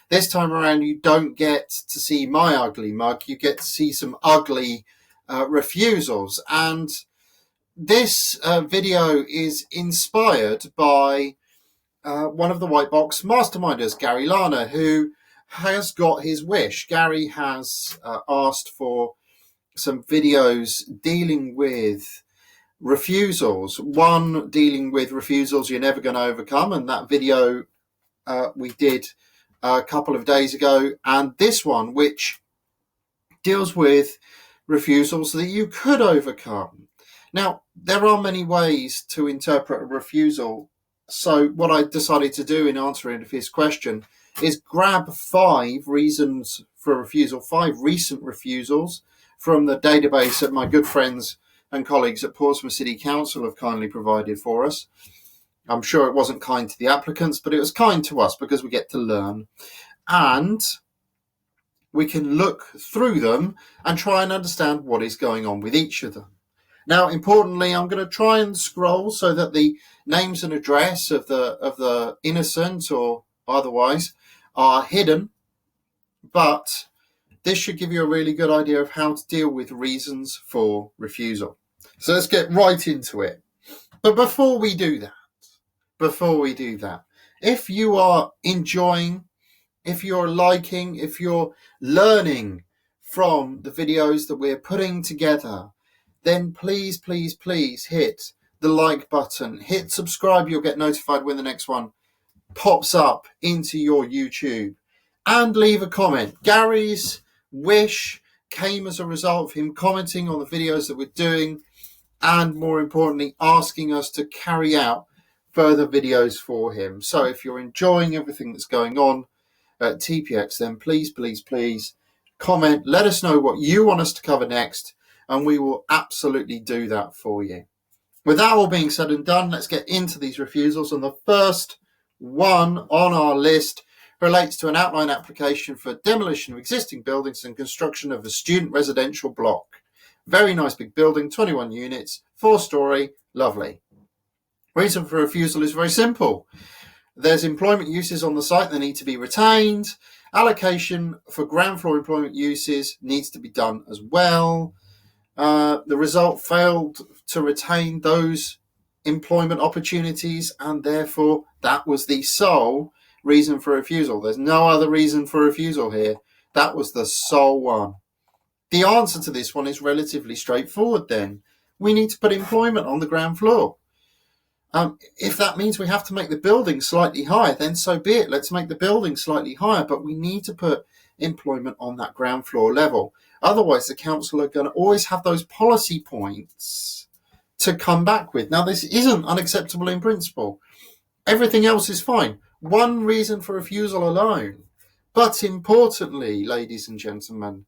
This time around, you don't get to see my ugly mug. You get to see some ugly refusals. And this video is inspired by one of the Whitebox Masterminders, Gary Lernar, who has got his wish. Gary has asked for some videos dealing with refusals. One dealing with refusals you're never going to overcome, and that video we did a couple of days ago, and this one which deals with refusals that you could overcome. Now, there are many ways to interpret a refusal, so what I decided to do in answering his question is grab 5 reasons for refusal, 5 recent refusals from the database that my good friends and colleagues at Portsmouth City Council have kindly provided for us. I'm sure it wasn't kind to the applicants, but it was kind to us because we get to learn. And we can look through them and try and understand what is going on with each of them. Now, importantly, I'm going to try and scroll so that the names and address of the innocent or otherwise are hidden, but this should give you a really good idea of how to deal with reasons for refusal. So let's get right into it. But before we do that, if you are enjoying, if you're liking, if you're learning from the videos that we're putting together, then please hit the like button, hit subscribe. You'll get notified when the next one pops up into your YouTube, and leave a comment. Gary's wish came as a result of him commenting on the videos that we're doing, and more importantly, asking us to carry out further videos for him. So if you're enjoying everything that's going on at TPX, then please comment, let us know what you want us to cover next, and we will absolutely do that for you. With that all being said and done, let's get into these refusals. And the first one on our list relates to an outline application for demolition of existing buildings and construction of a student residential block. Very nice big building, 21 units, 4-storey, lovely. Reason for refusal is very simple. There's employment uses on the site that need to be retained. Allocation for ground floor employment uses needs to be done as well. The result failed to retain those employment opportunities, and therefore that was the sole reason for refusal. There's no other reason for refusal here. That was the sole one. The answer to this one is relatively straightforward then. We need to put employment on the ground floor. If that means we have to make the building slightly higher, then so be it. Let's make the building slightly higher, but we need to put employment on that ground floor level. Otherwise, the council are going to always have those policy points to come back with. Now, this isn't unacceptable in principle. Everything else is fine. One reason for refusal alone. But importantly, ladies and gentlemen,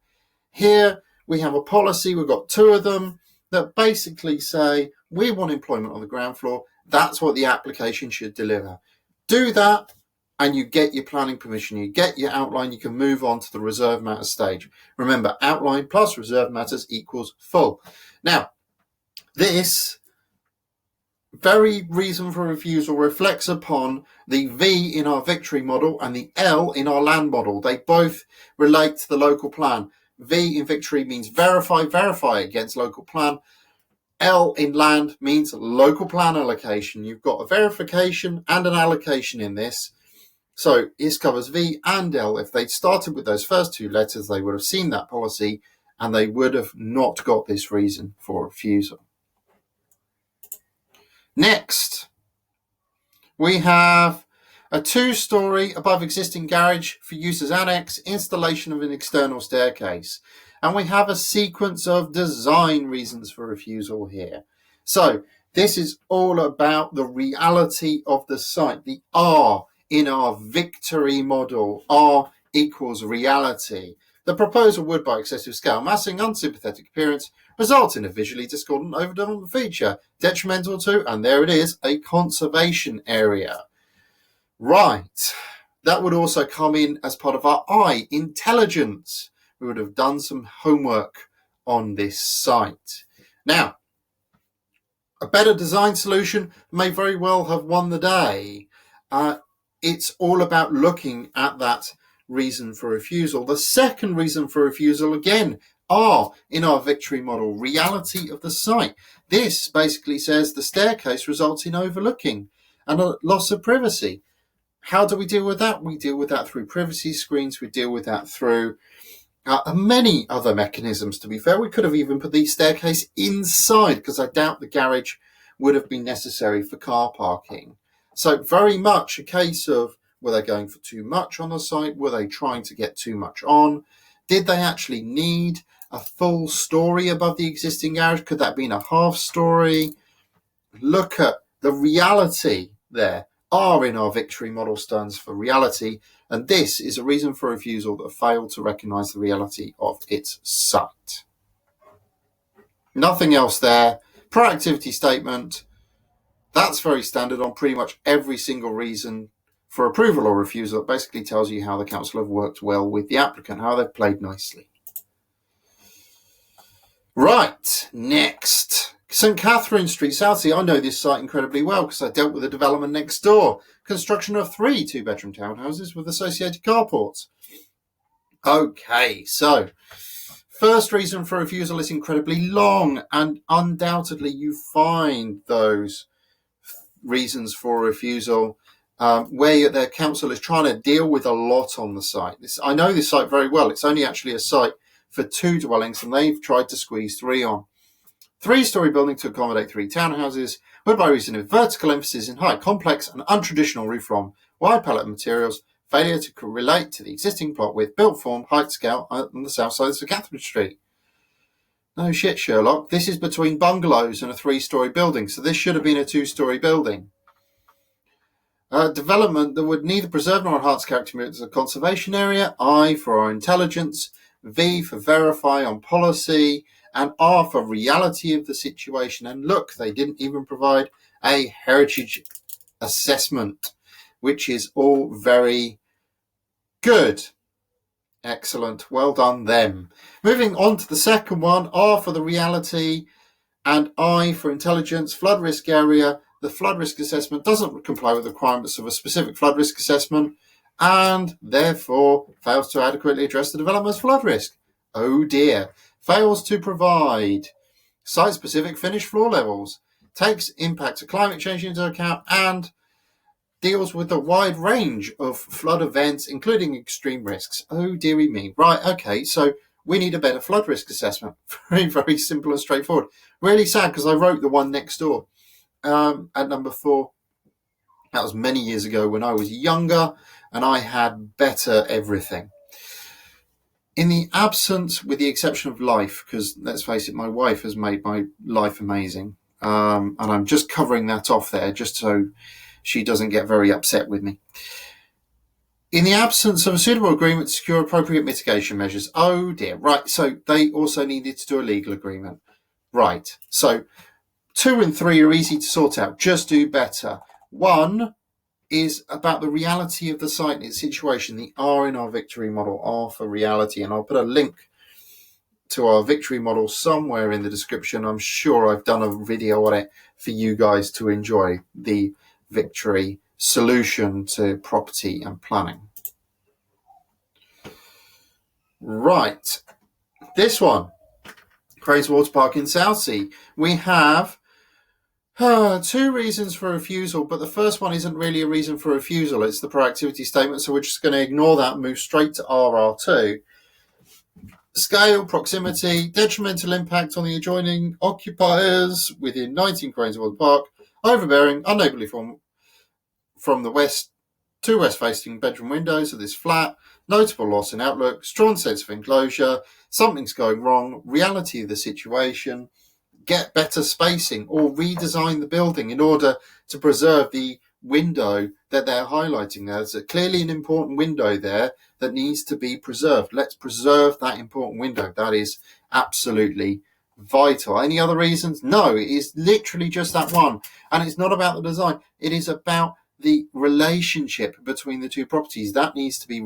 here we have a policy, we've got 2 of them, that basically say we want employment on the ground floor. That's what the application should deliver. Do that, and you get your planning permission, you get your outline, you can move on to the reserve matters stage. Remember, outline plus reserve matters equals full. Now, this very reason for refusal reflects upon the V in our victory model and the L in our land model. They both relate to the local plan. V in victory means verify against local plan. L in land means local plan allocation. You've got a verification and an allocation in this. So this covers V and L. If they'd started with those first 2 letters, they would have seen that policy and they would have not got this reason for refusal. Next, we have a 2-storey above existing garage for use as annex, installation of an external staircase. And we have a sequence of design reasons for refusal here. So this is all about the reality of the site, the R in our victory model. R equals reality. The proposal would, by excessive scale, massing, unsympathetic appearance, result in a visually discordant, overdevelopment feature, detrimental to, and there it is, a conservation area. Right. That would also come in as part of our I, intelligence. We would have done some homework on this site. Now, a better design solution may very well have won the day. It's all about looking at that reason for refusal. The second reason for refusal, again, are in our victory model, reality of the site. This basically says the staircase results in overlooking and a loss of privacy. How do we deal with that? We deal with that through privacy screens. We deal with that through many other mechanisms, to be fair. We could have even put the staircase inside, because I doubt the garage would have been necessary for car parking. So very much a case of, were they going for too much on the site? Were they trying to get too much on? Did they actually need a full story above the existing garage? Could that have been a half story? Look at the reality there. R in our victory model stands for reality, and this is a reason for refusal that failed to recognise the reality of its site. Nothing else there. Proactivity statement. That's very standard on pretty much every single reason for approval or refusal. It basically tells you how the council have worked well with the applicant, how they've played nicely. Right, next. St Catherine Street, Southsea. I know this site incredibly well because I dealt with the development next door. Construction of 3 two-bedroom townhouses with associated carports. Okay, so first reason for refusal is incredibly long, and undoubtedly you find those reasons for refusal where the council is trying to deal with a lot on the site. I know this site very well. It's only actually a site for 2 dwellings, and they've tried to squeeze 3 on. 3-storey building to accommodate 3 townhouses, would by reason of vertical emphasis in height, complex and untraditional roof form, wide palette of materials, failure to relate to the existing plot with built form, height scale on the south side of St Catherine Street. No shit, Sherlock. This is between bungalows and a 3-storey building, so this should have been a 2-storey building. Development that would neither preserve nor enhance character as a conservation area. I for our intelligence, V for verify on policy, and R for reality of the situation. And look, they didn't even provide a heritage assessment, which is all very good. Excellent. Well done them. Moving on to the second one, R for the reality and I for intelligence. Flood risk area. The flood risk assessment doesn't comply with the requirements of a specific flood risk assessment and therefore fails to adequately address the development's flood risk. Oh dear. Fails to provide site-specific finished floor levels, takes impact of climate change into account, and deals with a wide range of flood events, including extreme risks. Oh, dearie me. Right, okay, so we need a better flood risk assessment. Very, very simple and straightforward. Really sad, because I wrote the one next door at number 4. That was many years ago when I was younger, and I had better everything. In the absence, with the exception of life, because let's face it, my wife has made my life amazing. And I'm just covering that off there just so she doesn't get very upset with me. In the absence of a suitable agreement to secure appropriate mitigation measures. Oh dear. Right. So they also needed to do a legal agreement. Right. So 2 and 3 are easy to sort out. Just do better. 1 is about the reality of the site and its situation. The R in our victory model, R for reality. And I'll put a link to our victory model somewhere in the description. I'm sure I've done a video on it for you guys to enjoy, the victory solution to property and planning. Right. This one, Cranes Water Park in Southsea. We have 2 reasons for refusal, but the first one isn't really a reason for refusal. It's the proactivity statement, so we're just going to ignore that and move straight to RR2. Scale, proximity, detrimental impact on the adjoining occupiers within 19 Cranes Water Park, overbearing, unneighbourly from the west, 2 west-facing bedroom windows of this flat, notable loss in outlook, strong sense of enclosure, something's going wrong, reality of the situation, get better spacing or redesign the building in order to preserve the window that they're highlighting there. There's clearly an important window there that needs to be preserved. Let's preserve that important window. That is absolutely vital. Any other reasons? No, it is literally just that one. And it's not about the design. It is about the relationship between the 2 properties. That needs to be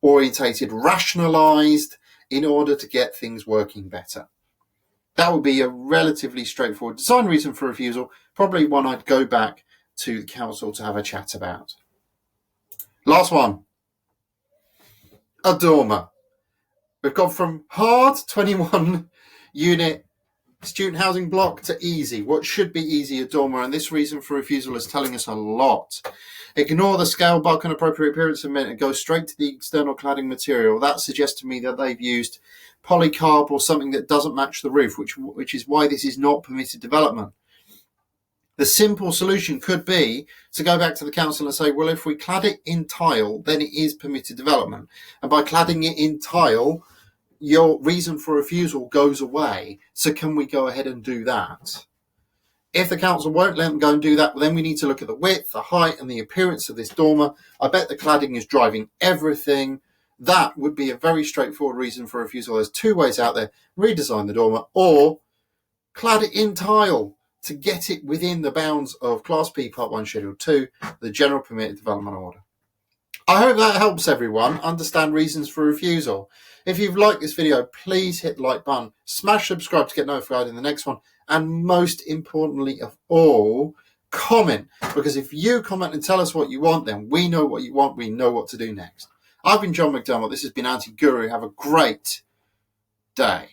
reorientated, rationalized in order to get things working better. That would be a relatively straightforward design reason for refusal, probably one I'd go back to the council to have a chat about. Last one. a dormer. We've gone from hard 21 unit student housing block to easy, what should be easy, a dormer, and this reason for refusal is telling us a lot. Ignore the scale, bulk and appropriate appearance of it and go straight to the external cladding material. That suggests to me that they've used polycarb or something that doesn't match the roof, which is why this is not permitted development. The simple solution could be to go back to the council and say, well, if we clad it in tile, then it is permitted development. And by cladding it in tile, your reason for refusal goes away. So can we go ahead and do that? If the council won't let them go and do that, well, then we need to look at the width, the height and the appearance of this dormer. I bet the cladding is driving everything. That would be a very straightforward reason for refusal. There's two ways out there: redesign the dormer or clad it in tile to get it within the bounds of Class P Part 1 Schedule 2, the General Permitted Development Order. I hope that helps everyone understand reasons for refusal. If you've liked this video, please hit the like button, smash subscribe to get notified in the next one, and most importantly of all, comment, because if you comment and tell us what you want, then we know what you want, we know what to do next. I've been John McDermott, this has been Anti-Guru. Have a great day.